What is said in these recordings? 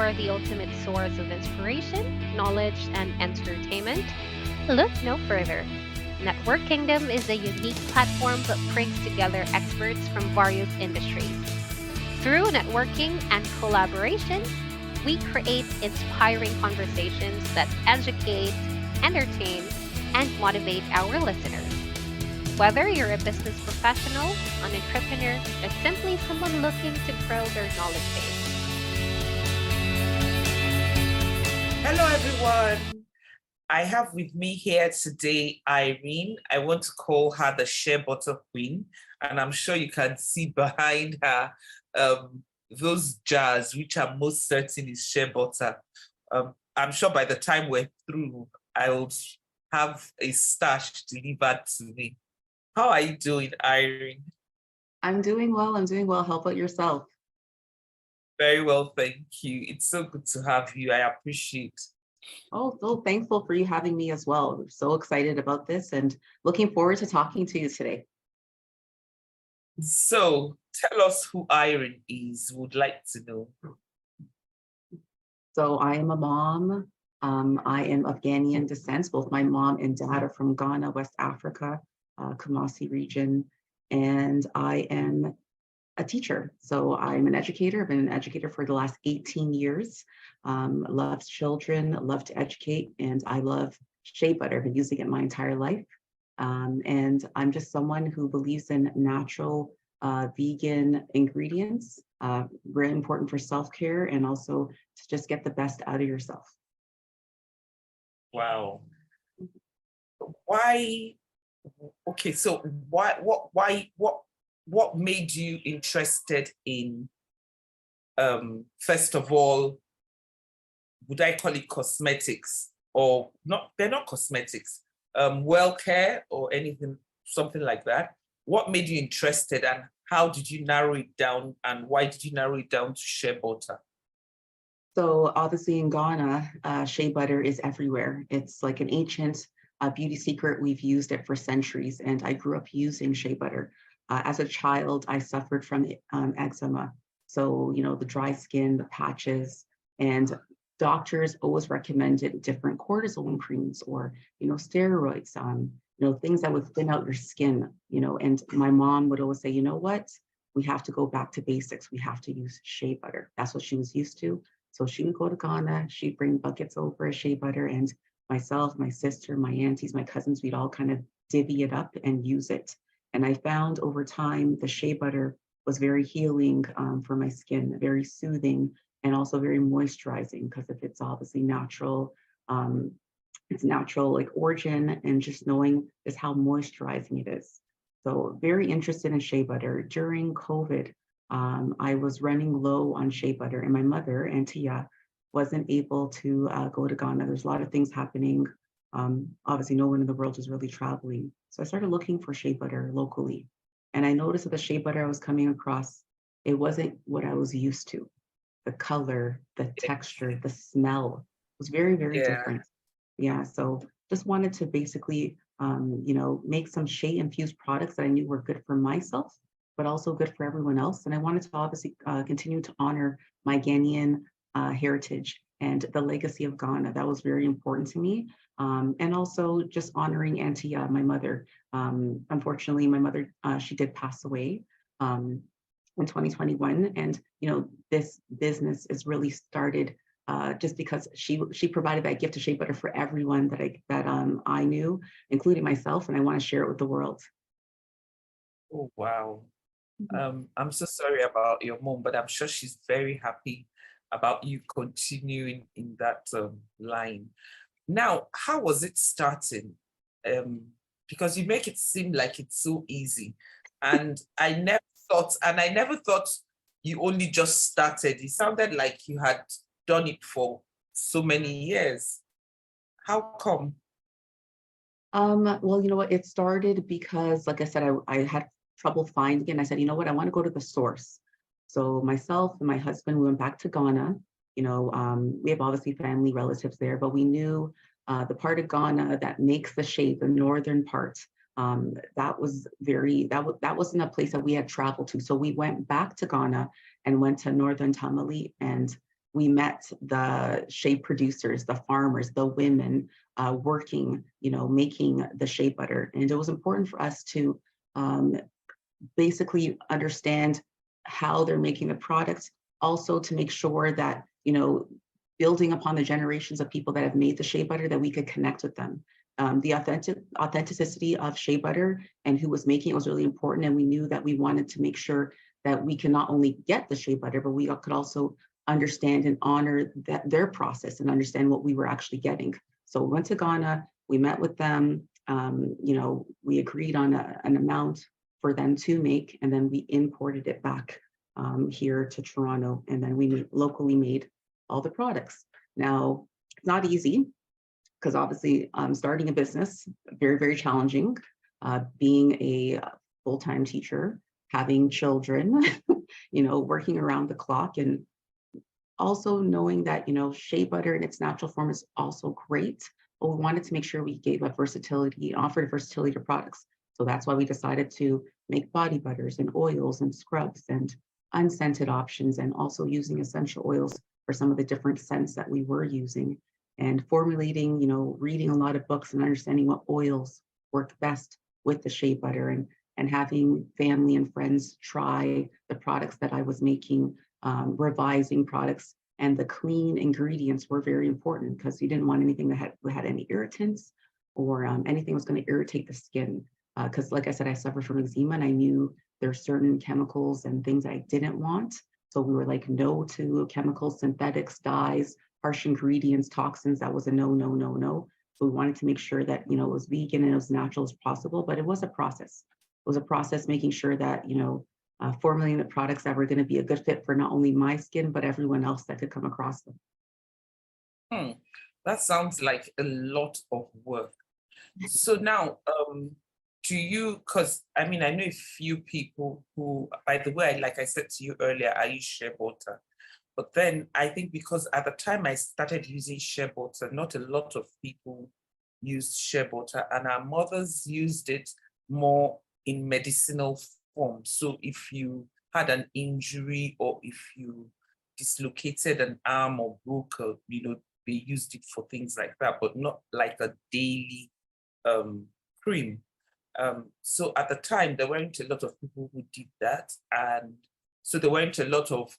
for the ultimate source of inspiration, knowledge, and entertainment, look no further. Network Kingdom is a unique platform that brings together experts from various industries. Through networking and collaboration, we create inspiring conversations that educate, entertain, and motivate our listeners. Whether you're a business professional, an entrepreneur, or simply someone looking to grow their knowledge base. Hello, everyone. I have with me here today Irene. I want to call her the shea butter queen, and I'm sure you can see behind her those jars, which are most certain is shea butter. I'm sure by the time we're through, I will have a stash delivered to me. How are you doing, Irene? I'm doing well. How about yourself? Very well, thank you. It's so good to have you. I appreciate. Oh, so thankful for you having me as well. We're so excited about this and looking forward to talking to you today. So tell us who Irene is. Would like to know. So I am a mom. I am of Ghanaian descent. Both my mom and dad are from Ghana, West Africa, Kumasi region. And I am a teacher. So I'm an educator. I've been an educator for the last 18 years. Love children, love to educate, and I love shea butter. I've been using it my entire life. And I'm just someone who believes in natural vegan ingredients, really important for self-care and also to just get the best out of yourself. Wow. Why? Okay, so what made you interested in, first of all, would I call it cosmetics or not? They're not cosmetics, well care or anything, something like that. What made you interested and how did you narrow it down and why did you narrow it down to shea butter? So obviously in Ghana, shea butter is everywhere. It's like an ancient beauty secret. We've used it for centuries, and I grew up using shea butter. As a child, I suffered from eczema. So, the dry skin, the patches, and doctors always recommended different cortisone creams or, steroids, things that would thin out your skin, and my mom would always say, you know what, we have to go back to basics. We have to use shea butter. That's what she was used to. So she would go to Ghana, she'd bring buckets over of shea butter, and myself, my sister, my aunties, my cousins, we'd all kind of divvy it up and use it. And I found over time the shea butter was very healing for my skin, very soothing, and also very moisturizing because if it's obviously natural, it's natural like origin, and just knowing just how moisturizing it is. So very interested in shea butter. During COVID, I was running low on shea butter, and my mother, Antia, wasn't able to go to Ghana. There's a lot of things happening. Obviously, no one in the world is really traveling. So I started looking for shea butter locally. And I noticed that the shea butter I was coming across, it wasn't what I was used to. The color, the texture, the smell was very, very different. Yeah, so just wanted to basically, make some shea-infused products that I knew were good for myself, but also good for everyone else. And I wanted to obviously continue to honor my Ghanaian heritage and the legacy of Ghana. That was very important to me. And also just honoring Auntie, my mother. Unfortunately, my mother, she did pass away in 2021. And, this business is really started just because she provided that gift of shea butter for everyone that I knew, including myself, and I want to share it with the world. Oh, wow. I'm so sorry about your mom, but I'm sure she's very happy about you continuing in that line. Now, how was it starting? Because you make it seem like it's so easy. And I never thought you only just started. It sounded like you had done it for so many years. How come? Well, you know what? It started because, like I said, I had trouble finding it. And I said, you know what? I want to go to the source. So myself and my husband, we went back to Ghana. We have obviously family relatives there, but we knew the part of Ghana that makes the shea, the northern part. That wasn't a place that we had traveled to. So we went back to Ghana and went to northern Tamale and we met the shea producers, the farmers, the women working, making the shea butter. And it was important for us to basically understand how they're making the products, also to make sure that, building upon the generations of people that have made the shea butter, that we could connect with them. The authenticity of shea butter and who was making it was really important. And we knew that we wanted to make sure that we can not only get the shea butter, but we could also understand and honor their process and understand what we were actually getting. So we went to Ghana, we met with them, we agreed on an amount for them to make, and then we imported it back here to Toronto, and then we locally made all the products. Now, it's not easy, because obviously starting a business, very, very challenging, being a full-time teacher, having children, working around the clock, and also knowing that, shea butter in its natural form is also great, but we wanted to make sure we gave up versatility, offered versatility to products. So that's why we decided to make body butters and oils and scrubs and unscented options, and also using essential oils for some of the different scents that we were using, and formulating, reading a lot of books and understanding what oils work best with the shea butter, and having family and friends try the products that I was making, revising products. And the clean ingredients were very important, because you didn't want anything that had any irritants or anything was going to irritate the skin. Because like I said, I suffer from eczema, and I knew there are certain chemicals and things I didn't want. So we were like, no to chemicals, synthetics, dyes, harsh ingredients, toxins. That was a no, no, no, no. So we wanted to make sure that, it was vegan and it was natural as possible, but it was a process. It was a process making sure that, formulating the products that were going to be a good fit for not only my skin, but everyone else that could come across them. That sounds like a lot of work. So now, do you, because I know a few people who, by the way, like I said to you earlier, I use shea butter. But then I think because at the time I started using shea butter, not a lot of people used shea butter, and our mothers used it more in medicinal form. So if you had an injury, or if you dislocated an arm or broke they used it for things like that, but not like a daily cream. So at the time, there weren't a lot of people who did that. And so there weren't a lot of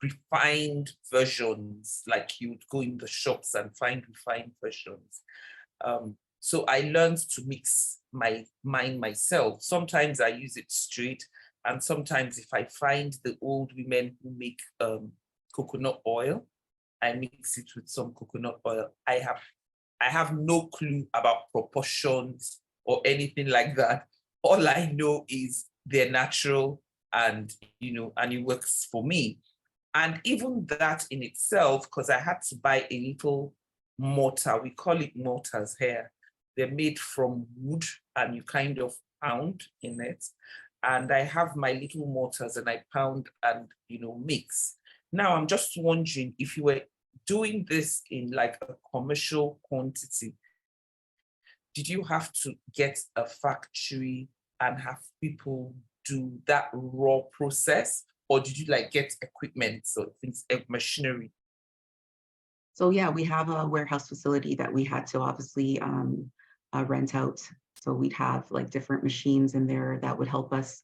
refined versions, like you would go in the shops and find refined versions. So I learned to mix mine myself. Sometimes I use it straight, and sometimes if I find the old women who make coconut oil, I mix it with some coconut oil. I have no clue about proportions or anything like that. All I know is they're natural, and and it works for me. And even that in itself, because I had to buy a little mortar, we call it mortars here. They're made from wood, and you kind of pound in it. And I have my little mortars, and I pound and mix. Now I'm just wondering, if you were doing this in like a commercial quantity, did you have to get a factory and have people do that raw process? Or did you get equipment, so things, machinery? So yeah, we have a warehouse facility that we had to obviously rent out. So we'd have different machines in there that would help us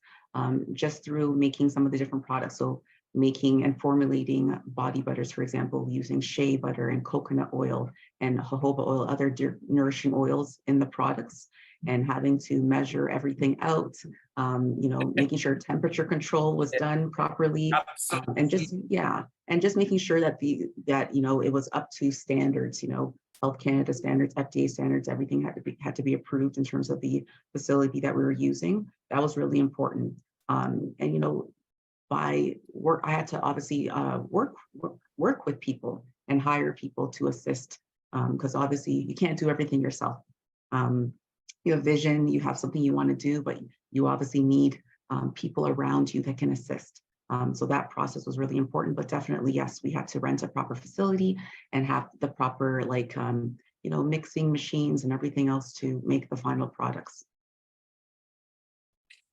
just through making some of the different products. So making and formulating body butters, for example, using shea butter and coconut oil and jojoba oil, other nourishing oils in the products, and having to measure everything out, making sure temperature control was done properly, and just making sure that it was up to standards, Health Canada standards, FDA standards, everything had to be approved in terms of the facility that we were using. That was really important. By work, I had to obviously work with people and hire people to assist, because obviously you can't do everything yourself. You have vision, you have something you want to do, but you obviously need people around you that can assist. So that process was really important, but definitely, yes, we had to rent a proper facility and have the proper mixing machines and everything else to make the final products.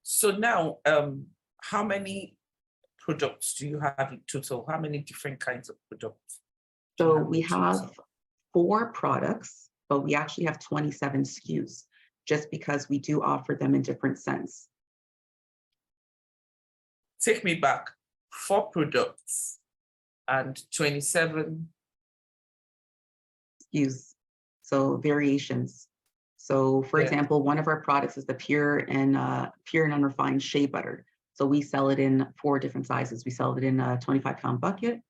So now, how many products do you have in total? How many different kinds of products do you So have we in total? have 4 products, but we actually have 27 SKUs just because we do offer them in different scents. Take me back. 4 products and 27. SKUs, so variations. So for Yeah. example, one of our products is the pure and unrefined shea butter. So we sell it in 4 different sizes. We sell it in a 25-pound bucket,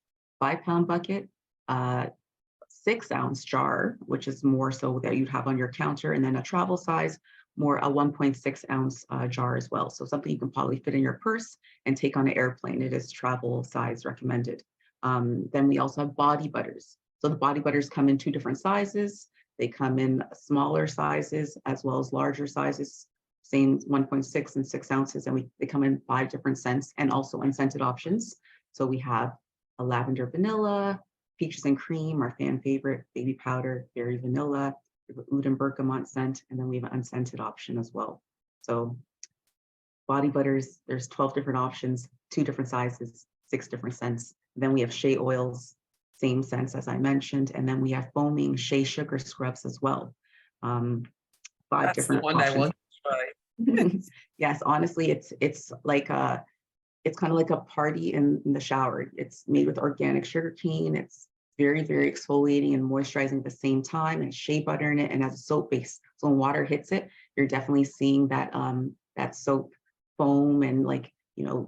5-pound bucket, 6-ounce jar, which is more so that you'd have on your counter, and then a travel size, more a 1.6-ounce jar as well. So something you can probably fit in your purse and take on an airplane. It is travel size recommended. Then we also have body butters. So the body butters come in 2 different sizes. They come in smaller sizes as well as larger sizes, same 1.6 and 6 ounces, and they come in 5 different scents and also unscented options. So we have a lavender vanilla, peaches and cream, our fan favorite, baby powder, berry vanilla, oud and bergamot scent, and then we have an unscented option as well. So body butters, there's 12 different options, 2 different sizes, 6 different scents. Then we have shea oils, same scents as I mentioned, and then we have foaming shea sugar scrubs as well. 5 That's different the one options. I want to try. Yes, honestly, it's like it's kind of like a party in the shower. It's made with organic sugar cane. It's very, very exfoliating and moisturizing at the same time, and shea butter in it, and has a soap base. So when water hits it, you're definitely seeing that that soap foam and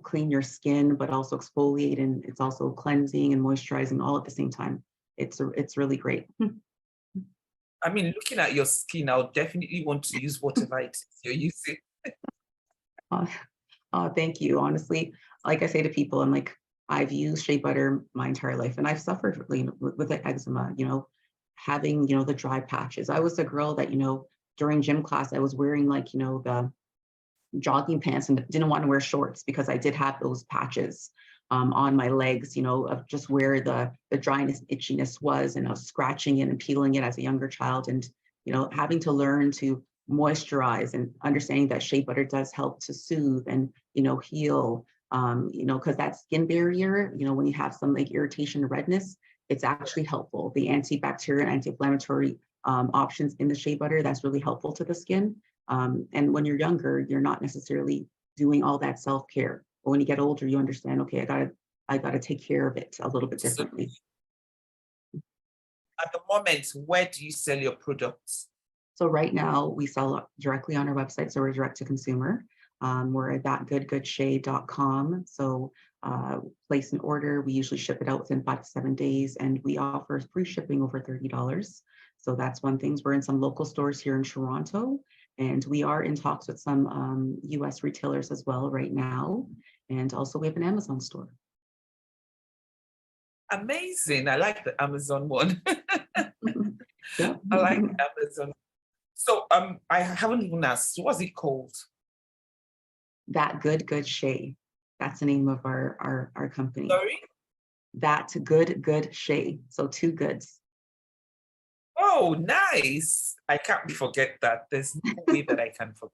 clean your skin, but also exfoliate, and it's also cleansing and moisturizing all at the same time. It's really great. I mean, looking at your skin, I'll definitely want to use whatever it is you're using. Thank you. Honestly, like I say to people, I'm like, I've used shea butter my entire life, and I've suffered with the eczema, having, the dry patches. I was the girl that, during gym class, I was wearing the jogging pants and didn't want to wear shorts because I did have those patches on my legs, of just where the dryness, itchiness was, and I was scratching it and peeling it as a younger child, and having to learn to moisturize and understanding that shea butter does help to soothe and heal, because that skin barrier, when you have some irritation or redness, it's actually helpful. The antibacterial and anti-inflammatory options in the shea butter, that's really helpful to the skin. And when you're younger, you're not necessarily doing all that self-care. But when you get older, you understand, okay, I gotta take care of it a little bit differently. At the moment, where do you sell your products? So right now we sell directly on our website. So we're direct to consumer. We're at thatgoodgoodshea.com. So place an order. We usually ship it out within 5 to 7 days, and we offer free shipping over $30. So that's one thing. We're in some local stores here in Toronto, and we are in talks with some US retailers as well right now. And also we have an Amazon store. Amazing. I like the Amazon one. Yeah. I like Amazon. So I haven't even asked, what's it called? That Good Good Shea. That's the name of our company. Sorry? That Good Good Shea. So 2 goods. Oh, nice. I can't forget that. There's no way that I can forget.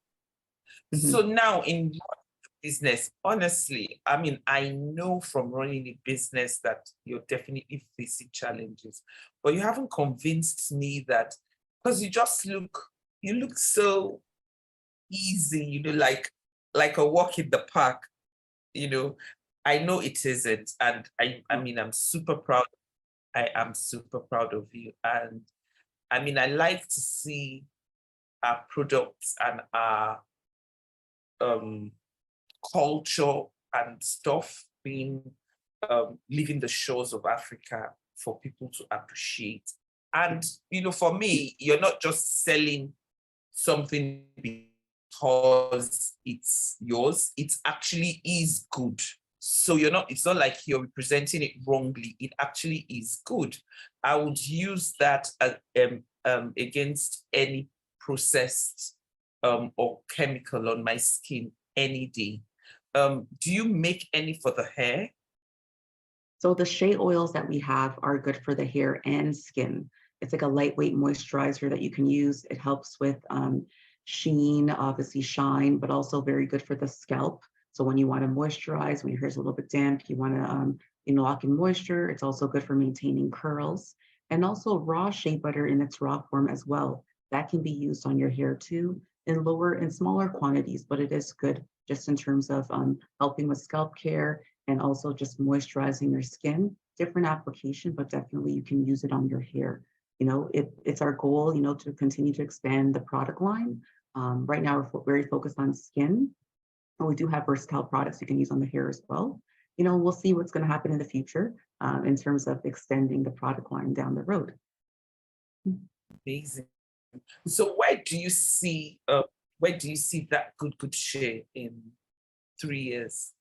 So now in your business, honestly, I mean, I know from running a business that you're definitely facing challenges, but you haven't convinced me that, because you look so easy, like a walk in the park, I know it isn't. And I mean, I'm super proud. I am super proud of you. And I mean, I like to see our products and our culture and stuff being leaving the shores of Africa for people to appreciate. And for me, you're not just selling something because it's yours. It actually is good. So it's not like you're representing it wrongly. It actually is good. I would use that against any processed or chemical on my skin any day. Do you make any for the hair? So the shea oils that we have are good for the hair and skin. It's like a lightweight moisturizer that you can use. It helps with sheen, obviously shine, but also very good for the scalp. So when you want to moisturize, when your hair is a little bit damp, you want to lock in moisture. It's also good for maintaining curls. And also raw shea butter in its raw form as well. That can be used on your hair too in smaller quantities, but it is good just in terms of helping with scalp care and also just moisturizing your skin. Different application, but definitely you can use it on your hair. It's our goal, to continue to expand the product line. Right now, we're very focused on skin, and we do have versatile products you can use on the hair as well. We'll see what's going to happen in the future in terms of extending the product line down the road. Amazing. So where do you see that good shea in 3 years?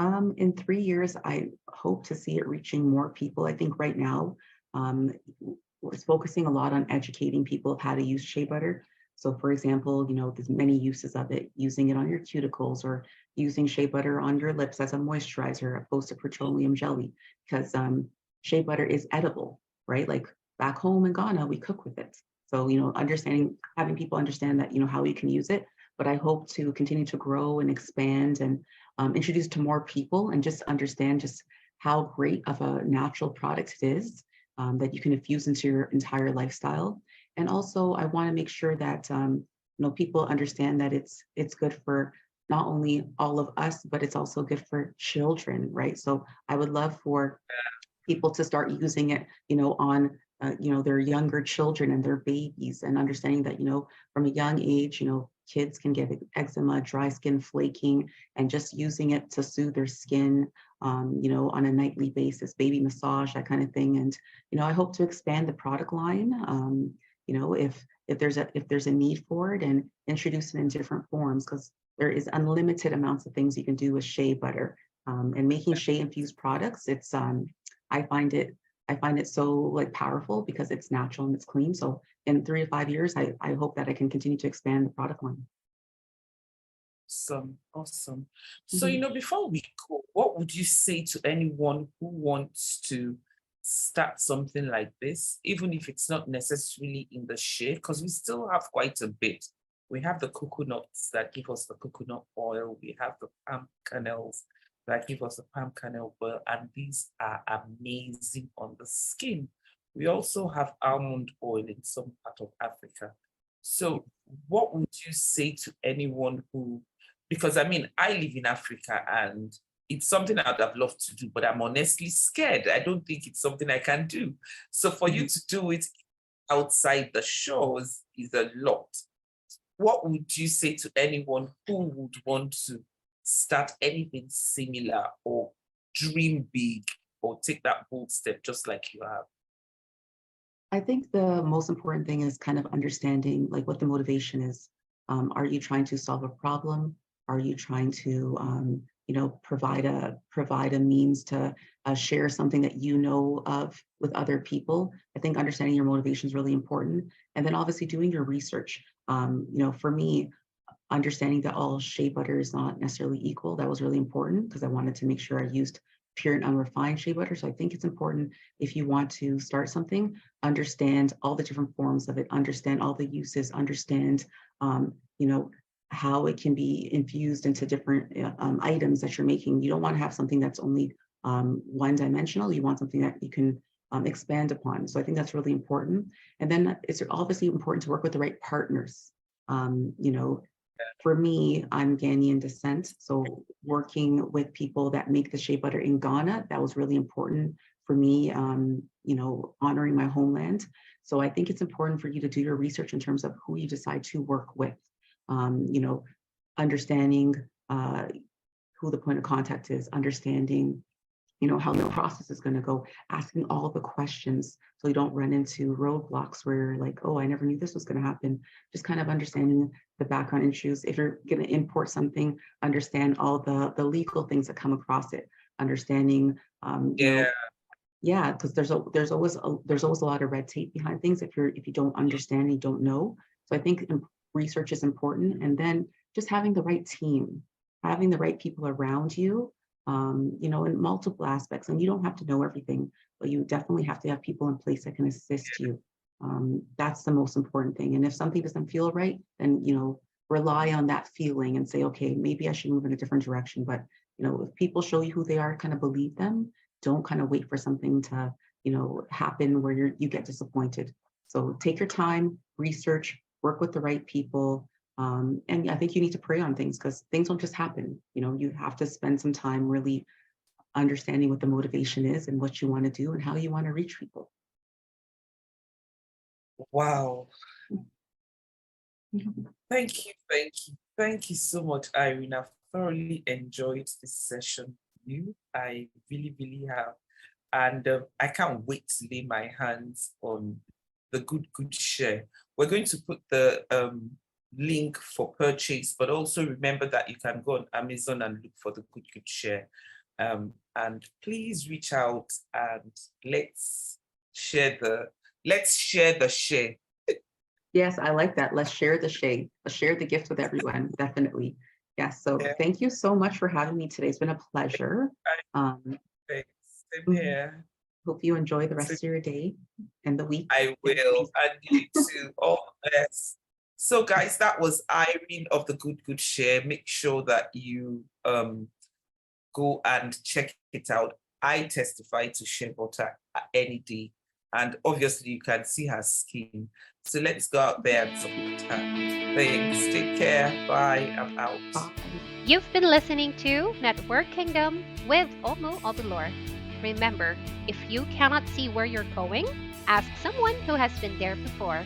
In 3 years, I hope to see it reaching more people. I think right now, we're focusing a lot on educating people of how to use shea butter. So for example, there's many uses of it, using it on your cuticles or using shea butter on your lips as a moisturizer opposed to petroleum jelly, because shea butter is edible, right? Like back home in Ghana, we cook with it. So, having people understand that, how we can use it. But I hope to continue to grow and expand and introduce to more people and just understand just how great of a natural product it is that you can infuse into your entire lifestyle. And also, I want to make sure that people understand that it's good for not only all of us, but it's also good for children, right? So I would love for people to start using it, on their younger children and their babies, and understanding that, from a young age, kids can get eczema, dry skin, flaking, and just using it to soothe their skin, on a nightly basis, baby massage, that kind of thing. And, I hope to expand the product line, if there's a need for it, and introduce it in different forms, because there is unlimited amounts of things you can do with shea butter. And making shea infused products, it's I find it so powerful because it's natural and it's clean. So in 3 to 5 years, I hope that I can continue to expand the product line. Awesome. So, before we go, what would you say to anyone who wants to start something like this, even if it's not necessarily in the shea, because we still have quite a bit. We have the coconuts that give us the coconut oil. We have the palm kernels that give us the palm kernel oil, and these are amazing on the skin. We also have almond oil in some part of Africa. So what would you say to anyone who, because I live in Africa and it's something I'd have loved to do, but I'm honestly scared. I don't think it's something I can do. So for you to do it outside the shores is a lot. What would you say to anyone who would want to start anything similar or dream big or take that bold step just like you have? I think the most important thing is kind of understanding what the motivation is. Are you trying to solve a problem? Are you trying to provide a means to share something that you know of with other people? I think understanding your motivation is really important. And then obviously doing your research. For me, understanding that all shea butter is not necessarily equal, that was really important because I wanted to make sure I used pure and unrefined shea butter. So I think it's important, if you want to start something, understand all the different forms of it, understand all the uses, understand, how it can be infused into different items that you're making. You don't want to have something that's only one-dimensional. You want something that you can expand upon. So I think that's really important. And then it's obviously important to work with the right partners. For me, I'm Ghanaian descent. So working with people that make the shea butter in Ghana, that was really important for me, honoring my homeland. So I think it's important for you to do your research in terms of who you decide to work with, understanding who the point of contact is, understanding how the process is going to go, asking all the questions so you don't run into roadblocks where you're like, oh, I never knew this was going to happen. Just kind of understanding the background issues. If you're going to import something, understand all the legal things that come across it, understanding, because there's always a lot of red tape behind things if you don't understand, you don't know. So I think research is important, and then just having the right team, having the right people around you, in multiple aspects. And you don't have to know everything, but you definitely have to have people in place that can assist you. That's the most important thing. And if something doesn't feel right, then, rely on that feeling and say, okay, maybe I should move in a different direction. But, if people show you who they are, kind of believe them. Don't kind of wait for something to, happen where you get disappointed. So take your time, research, work with the right people. And I think you need to pray on things because things don't just happen. You have to spend some time really understanding what the motivation is and what you want to do and how you want to reach people. Wow. Mhm. Thank you so much, Irene. I've thoroughly enjoyed this session with you. I really, really have. And I can't wait to lay my hands on the Good Good Share. We're going to put the link for purchase, but also remember that you can go on Amazon and look for the Good Good Share. And please reach out and let's share the share. Yes, I like that. Let's share the shade. Let's share the gift with everyone. Definitely. Yes. So Yeah. thank you so much for having me today. It's been a pleasure. Thanks. Same here. Hope you enjoy the rest of your day and the week. I will, and you too. All the best. So, guys, that was Irene of the Good Good Share. Make sure that you go and check it out. I testify to shea butter any day, and obviously you can see her skin. So let's go out there and support her. Thanks. Take care. Bye. I'm out. Bye. You've been listening to Network Kingdom with Omo Obulor. Remember, if you cannot see where you're going, ask someone who has been there before.